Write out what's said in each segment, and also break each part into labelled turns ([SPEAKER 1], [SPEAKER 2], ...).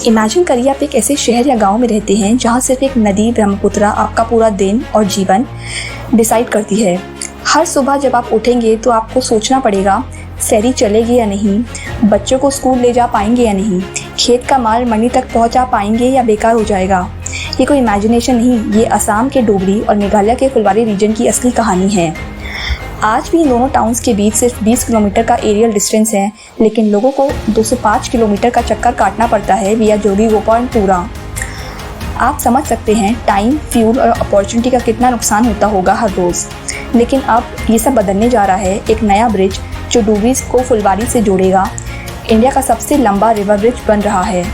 [SPEAKER 1] Imagine करिए आप एक ऐसे शहर या गांव में रहते हैं जहां सिर्फ एक नदी ब्रह्मपुत्रा आपका पूरा दिन और जीवन डिसाइड करती है। हर सुबह जब आप उठेंगे तो आपको सोचना पड़ेगा फेरी चलेगी या नहीं, बच्चों को स्कूल ले जा पाएंगे या नहीं, खेत का माल मंडी तक पहुंचा पाएंगे या बेकार हो जाएगा। ये कोई इमेजिनेशन नहीं, ये असम के डोगरी और मेघालय के फुलबारी रीजन की असली कहानी है। आज भी इन दोनों टाउन्स के बीच सिर्फ 20 किलोमीटर का एरियल डिस्टेंस है, लेकिन लोगों को 205 किलोमीटर का चक्कर काटना पड़ता है विया जोगीघोपा और टूरा। आप समझ सकते हैं टाइम, फ्यूल और अपॉर्चुनिटी का कितना नुकसान होता होगा हर रोज़। लेकिन अब ये सब बदलने जा रहा है। एक नया ब्रिज जो डोगरीज को फुलबारी से जोड़ेगा, इंडिया का सबसे लंबा रिवर ब्रिज बन रहा है।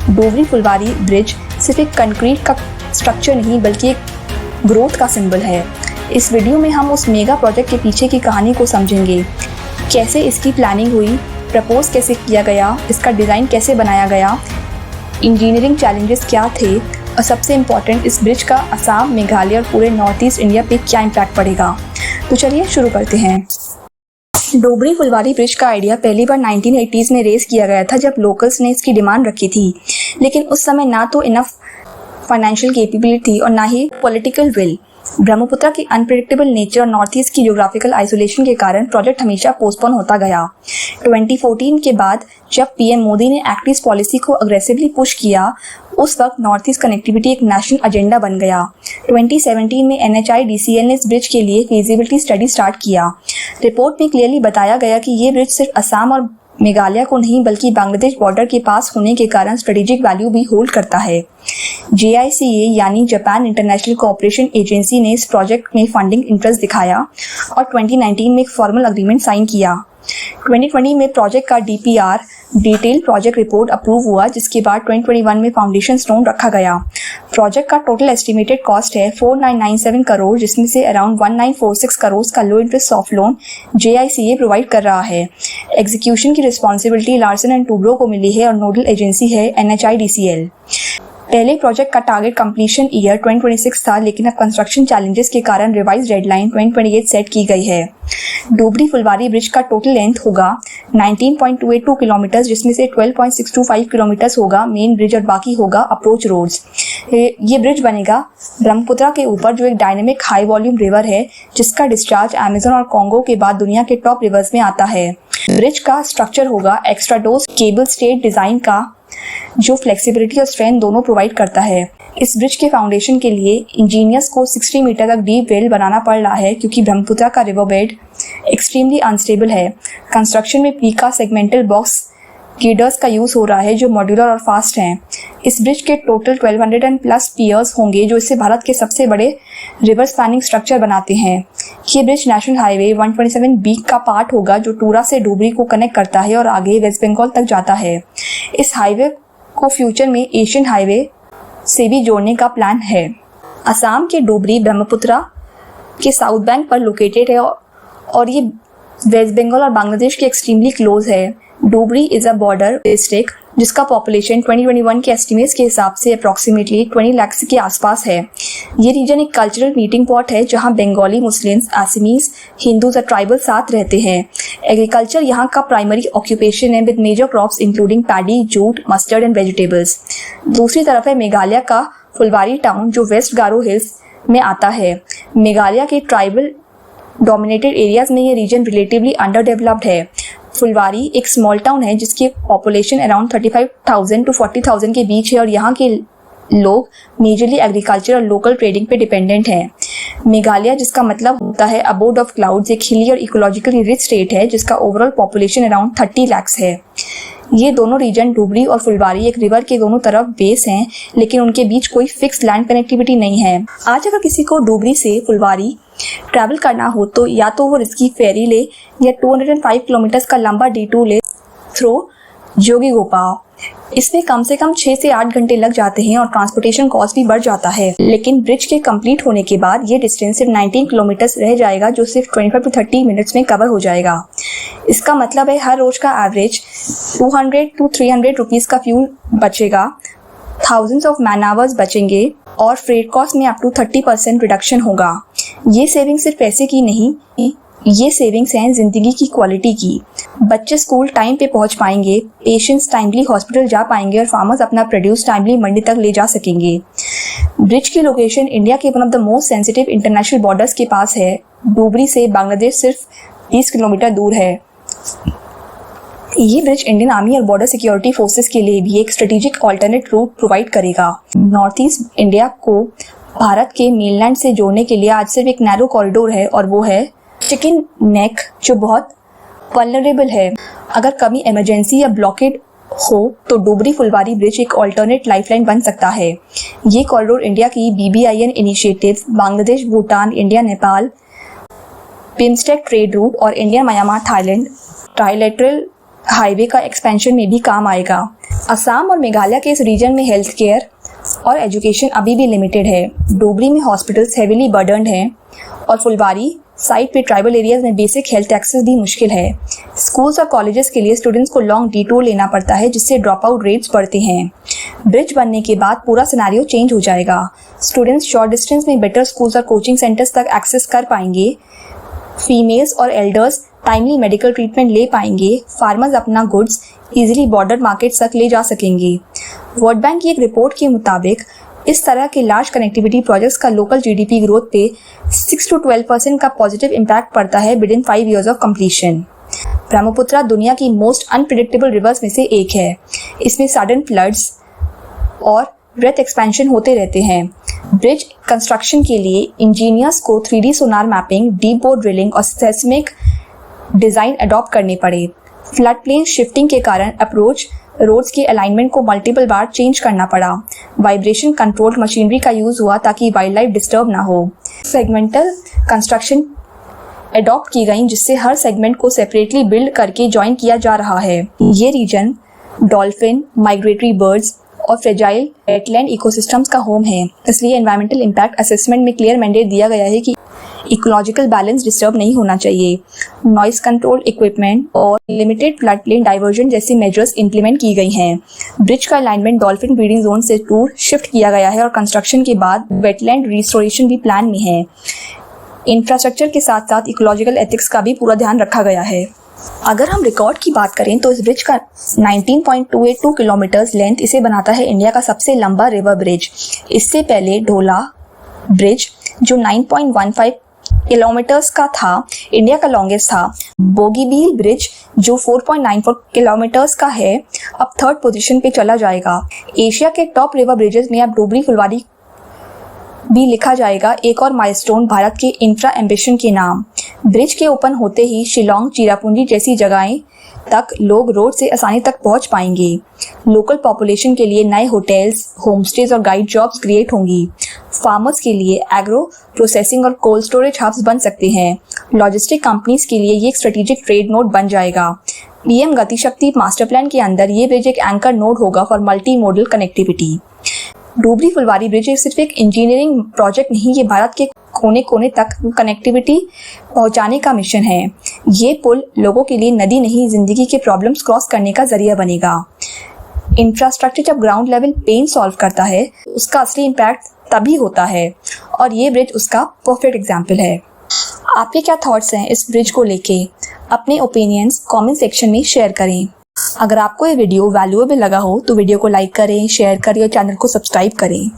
[SPEAKER 1] डोगरी फुलबारी ब्रिज सिर्फ एक कंक्रीट का स्ट्रक्चर नहीं बल्कि एक ग्रोथ का सिंबल है। इस वीडियो में हम उस मेगा प्रोजेक्ट के पीछे की कहानी को समझेंगे, कैसे इसकी प्लानिंग हुई, प्रपोज कैसे किया गया, इसका डिज़ाइन कैसे बनाया गया, इंजीनियरिंग चैलेंजेस क्या थे और सबसे इम्पॉर्टेंट इस ब्रिज का असम, मेघालय और पूरे नॉर्थ ईस्ट इंडिया पे क्या इम्पैक्ट पड़ेगा। तो चलिए शुरू करते हैं। डोगरी फुलबारी ब्रिज का आइडिया पहली बार 1980s में रेज किया गया था जब लोकल्स ने इसकी डिमांड रखी थी, लेकिन उस समय ना तो इनफ फाइनेंशियल कैपेबिलिटी थी और ना ही पॉलिटिकल विल। ब्रह्मपुत्रा की अनप्रेडिक्टेबल नेचर और नॉर्थ ईस्ट की ज्योग्राफिकल आइसोलेशन के कारण प्रोजेक्ट हमेशा पोस्टपोन होता गया। 2014 के बाद जब पीएम मोदी ने एक्ट ईस्ट पॉलिसी को अग्रेसिवली पुश किया, उस वक्त नॉर्थ ईस्ट कनेक्टिविटी एक नेशनल एजेंडा बन गया। 2017 में NHIDCL ने इस ब्रिज के लिए फीजिबिलिटी स्टडी स्टार्ट किया। रिपोर्ट में क्लियरली बताया गया कि ये ब्रिज सिर्फ असम और मेघालय को नहीं बल्कि बांग्लादेश बॉर्डर के पास होने के कारण स्ट्रेटेजिक वैल्यू भी होल्ड करता है। JICA यानी जापान इंटरनेशनल कोऑपरेशन एजेंसी ने इस प्रोजेक्ट में फंडिंग इंटरेस्ट दिखाया और 2019 में एक फॉर्मल एग्रीमेंट साइन किया। 2020 में प्रोजेक्ट का DPR detail project report approve हुआ, जिसके बाद 2021 में फाउंडेशन स्टोन रखा गया। प्रोजेक्ट का टोटल एस्टिमेटेड कॉस्ट है 4997 करोड़, जिसमें से अराउंड 1946 करोड़ का लो interest soft loan JICA provide कर रहा है। एग्जीक्यूशन की रिस्पॉन्सिबिलिटी लार्सन एंड टूब्रो को मिली है और नोडल एजेंसी है NHIDCL। पहले प्रोजेक्ट का टारगेट कंप्लीशन ईयर 2026 था, लेकिन अब कंस्ट्रक्शन चैलेंजेस के कारण रिवाइज डेडलाइन 2028 सेट की गई है। डोगरी फुलबारी ब्रिज का टोटल लेंथ होगा 19.282 किलोमीटर, जिसमें से 12.625 किलोमीटर होगा मेन ब्रिज और बाकी होगा अप्रोच रोड्स। ये ब्रिज बनेगा ब्रह्मपुत्रा के ऊपर, जो एक डायनेमिक हाई वॉल्यूम रिवर है जिसका डिस्चार्ज अमेज़न और कॉन्गो के बाद दुनिया के टॉप रिवर्स में आता है। ब्रिज का स्ट्रक्चर होगा extra dose cable stayed design का, जो फ्लेक्सिबिलिटी और स्ट्रेंथ दोनों प्रोवाइड करता है। इस ब्रिज के फाउंडेशन के लिए इंजीनियर्स को 60 मीटर तक डीप वेल बनाना पड़ रहा है, क्योंकि ब्रह्मपुत्रा का रिवर बेड एक्सट्रीमली अनस्टेबल है। कंस्ट्रक्शन में पीका सेगमेंटल बॉक्स गिडर्स का यूज हो रहा है, जो मॉड्यूलर और फास्ट हैं। इस ब्रिज के टोटल 1200 प्लस पियर्स होंगे, जो इसे भारत के सबसे बड़े रिवर स्पैनिंग स्ट्रक्चर बनाते हैं। ये ब्रिज नेशनल हाईवे 127B का पार्ट होगा, जो टूरा से डोगरी को कनेक्ट करता है और आगे वेस्ट बंगाल तक जाता है। इस हाईवे को फ्यूचर में एशियन हाईवे से भी जोड़ने का प्लान है। असम के डोगरी ब्रह्मपुत्रा के साउथ बैंक पर लोकेटेड है और ये वेस्ट बंगाल और बांग्लादेश के एक्सट्रीमली क्लोज है। Dogri is a border district जिसका पॉपुलेशन 2021 के एस्टिमेट्स के हिसाब से अप्रॉक्सीमेटली 20 लाख के आसपास है। ये रीजन एक कल्चरल मीटिंग पॉट है जहां बंगाली, मुस्लिम्स, आसामीज, हिंदूज और ट्राइबल साथ रहते हैं। एग्रीकल्चर यहाँ का प्राइमरी ऑक्यूपेशन है, with major crops including paddy, jute, mustard and vegetables. दूसरी तरफ है मेघालय का फुलबारी टाउन, जो वेस्ट गारो हिल्स में आता है। मेघालय के ट्राइबल डोमिनेटेड एरियाज में ये रीजन रिलेटिवली अंडर डेवलप्ड है। फुलबारी एक स्मॉल टाउन है जिसकी पॉपुलेशन अराउंड 35,000 to 40,000 के बीच है और यहाँ के लोग मेजरली एग्रीकल्चर और लोकल ट्रेडिंग पे डिपेंडेंट हैं। मेघालय, जिसका मतलब होता है अबोर्ड ऑफ क्लाउड्स, एक हिली और इकोलॉजिकली रिच स्टेट है जिसका ओवरऑल पॉपुलेशन अराउंड 30 लाख है। ये दोनों रीजन डोगरी और फुलबारी एक रिवर के दोनों तरफ बेस हैं, लेकिन उनके बीच कोई फिक्स लैंड कनेक्टिविटी नहीं है। आज अगर किसी को डोगरी से फुलबारी ट्रैवल करना हो तो या तो वो रिस्की फेरी ले या 205 किलोमीटर का लंबा डिटूर ले थ्रू जोगीघोपा। इसमें कम से कम 6 से 8 घंटे लग जाते हैं और ट्रांसपोर्टेशन कॉस्ट भी बढ़ जाता है। लेकिन ब्रिज के कंप्लीट होने के बाद ये डिस्टेंस सिर्फ 19 किलोमीटर रह जाएगा, जो सिर्फ 25 to 30 मिनट्स में कवर हो जाएगा। इसका मतलब है हर रोज का एवरेज 200 to 300 रुपीज का फ्यूल बचेगा, थाउजेंड्स ऑफ मैन आवर्स बचेंगे और फ्रेट कॉस्ट में अप टू 30% रिडक्शन होगा। ये सेविंग सिर्फ पैसे की नहीं ये सेविंग्स हैं ज़िंदगी की क्वालिटी की। बच्चे स्कूल टाइम पे पहुंच पाएंगे, पेशेंट्स टाइमली हॉस्पिटल जा पाएंगे और फार्मर्स अपना प्रोड्यूस टाइमली मंडी तक ले जा सकेंगे। ब्रिज की लोकेशन इंडिया के one of the most sensitive international borders के पास है। डोबरी से बांग्लादेश सिर्फ 30 किलोमीटर दूर है। ये ब्रिज इंडियन आर्मी और बॉर्डर सिक्योरिटी फोर्सेस के लिए भी एक स्ट्रेटेजिक ऑल्टरनेट रूट प्रोवाइड करेगा। नॉर्थ ईस्ट इंडिया को भारत के मेनलैंड से जोड़ने के लिए आज सिर्फ एक नैरो कॉरिडोर है और वो है चिकन नेक, जो बहुत वल्नरेबल है। अगर कभी इमरजेंसी या ब्लॉकेड हो तो डोबरी फुलवारी ब्रिज एक ऑल्टरनेट लाइफलाइन बन सकता है। ये कॉरिडोर इंडिया की BBIN initiative, Bangladesh, Bhutan, India, Nepal, BIMSTEC trade route और India, Myanmar, Thailand trilateral highway का एक्सपेंशन में भी काम आएगा। असम और मेघालय के इस रीजन में हेल्थ केयर और एजुकेशन अभी भी लिमिटेड है। डोबरी में हॉस्पिटल्स हेविली बर्डन्ड हैं और फुलवारी साइट पे ट्राइबल एरियाज में बेसिक हेल्थ एक्सेस भी मुश्किल है। स्कूल्स और कॉलेजेस के लिए स्टूडेंट्स को लॉन्ग डिटूर लेना पड़ता है, जिससे ड्रॉप आउट रेट्स बढ़ते हैं। ब्रिज बनने के बाद पूरा सिनेरियो चेंज हो जाएगा। स्टूडेंट्स शॉर्ट डिस्टेंस में बेटर स्कूल्स और कोचिंग सेंटर्स तक एक्सेस कर पाएंगे। फीमेल्स और एल्डर्स टाइमली मेडिकल ट्रीटमेंट ले पाएंगे। फार्मर्स अपना गुड्स इजीली बॉर्डर मार्केट तक ले जा सकेंगे। वर्ल्ड बैंक की एक रिपोर्ट के मुताबिक इस तरह के लार्ज कनेक्टिविटी प्रोजेक्ट्स का लोकल GDP ग्रोथ पे 6 to 12% का पॉजिटिव इम्पैक्ट पड़ता है within 5 years of completion. Brahmaputra दुनिया की मोस्ट अनप्रिडिक्टेबल रिवर्स में से एक है। इसमें सडन फ्लड्स और ब्रेथ एक्सपेंशन होते रहते हैं। ब्रिज कंस्ट्रक्शन के लिए इंजीनियर्स को 3D सोनार मैपिंग, डीप बोर ड्रिलिंग और सेस्मिक डिज़ाइन अडॉप्ट करने पड़े। फ्लड प्लेन शिफ्टिंग के कारण अप्रोच रोड्स के अलाइनमेंट को मल्टीपल बार चेंज करना पड़ा। वाइब्रेशन कंट्रोल्ड मशीनरी का यूज़ हुआ ताकि वाइल्ड लाइफ डिस्टर्ब ना हो। सेगमेंटल कंस्ट्रक्शन अडॉप्ट की गई, जिससे हर सेगमेंट को सेपरेटली बिल्ड करके ज्वाइन किया जा रहा है। ये रीजन डॉल्फिन, माइग्रेटरी बर्ड्स और फ्रेजाइल वेटलैंड इकोसिस्टम्स का होम है। इसलिए एनवायरमेंटल इम्पैक्ट असेसमेंट में क्लियर मैंडेट दिया गया है कि इकोलॉजिकल बैलेंस डिस्टर्ब नहीं होना चाहिए। नॉइस कंट्रोल इक्विपमेंट और लिमिटेड फ्लड प्लेन डाइवर्जन जैसी मेजर्स इंप्लीमेंट की गई हैं। ब्रिज का अलाइनमेंट डॉल्फिन ब्रीडिंग जोन से दूर शिफ्ट किया गया है और कंस्ट्रक्शन के बाद वेटलैंड रिस्टोरेशन भी प्लान में है। इंफ्रास्ट्रक्चर के साथ साथ इकोलॉजिकल एथिक्स का भी पूरा ध्यान रखा गया है। अगर हम रिकॉर्ड की बात करें तो इस ब्रिज का 19.282 किलोमीटर्स लेंथ इसे बनाता है इंडिया का सबसे लंबा रिवर ब्रिज। इससे पहले ढोला ब्रिज जो 9.15 किलोमीटर्स का था, इंडिया का लॉन्गेस्ट था। बोगीबील ब्रिज जो 4.94 किलोमीटर्स का है, अब 3rd पोजीशन पे चला जाएगा। एशिया के टॉप रिवर ब्रिजेस में अब डोबरी फुलवारी भी लिखा जाएगा, एक और माइलस्टोन भारत के इंफ्रा एम्बिशन के नाम। ब्रिज के ओपन होते ही शिलोंग, चिरापुंजी जैसी जगहें तक लोग रोड से आसानी तक पहुंच पाएंगे। लोकल पॉपुलेशन के लिए नए होटल्स, होमस्टेज और गाइड जॉब्स क्रिएट होंगी। फार्मर्स के लिए एग्रो प्रोसेसिंग और कोल्ड स्टोरेज हब्स बन सकते हैं। लॉजिस्टिक कंपनीज के लिए ये एक स्ट्रेटेजिक ट्रेड नोड बन जाएगा। PM गति शक्ति मास्टर प्लान के अंदर ये ब्रिज एक एंकर नोड होगा for multi modal connectivity. Dowry Phulbari bridge सिर्फ एक इंजीनियरिंग प्रोजेक्ट नहीं, ये भारत के कोने कोने तक कनेक्टिविटी पहुंचाने का मिशन है। ये पुल लोगों के लिए नदी नहीं, जिंदगी के प्रॉब्लम्स क्रॉस करने का जरिया बनेगा। इंफ्रास्ट्रक्चर जब ग्राउंड लेवल पेन सॉल्व करता है, उसका असली इम्पैक्ट तभी होता है और ये ब्रिज उसका परफेक्ट एग्जाम्पल है। आपके क्या थॉट्स हैं इस ब्रिज को लेके? अपने ओपिनियंस कमेंट सेक्शन में शेयर करें। अगर आपको ये वीडियो वैल्यूएबल लगा हो तो वीडियो को लाइक करें, शेयर करें और चैनल को सब्सक्राइब करें।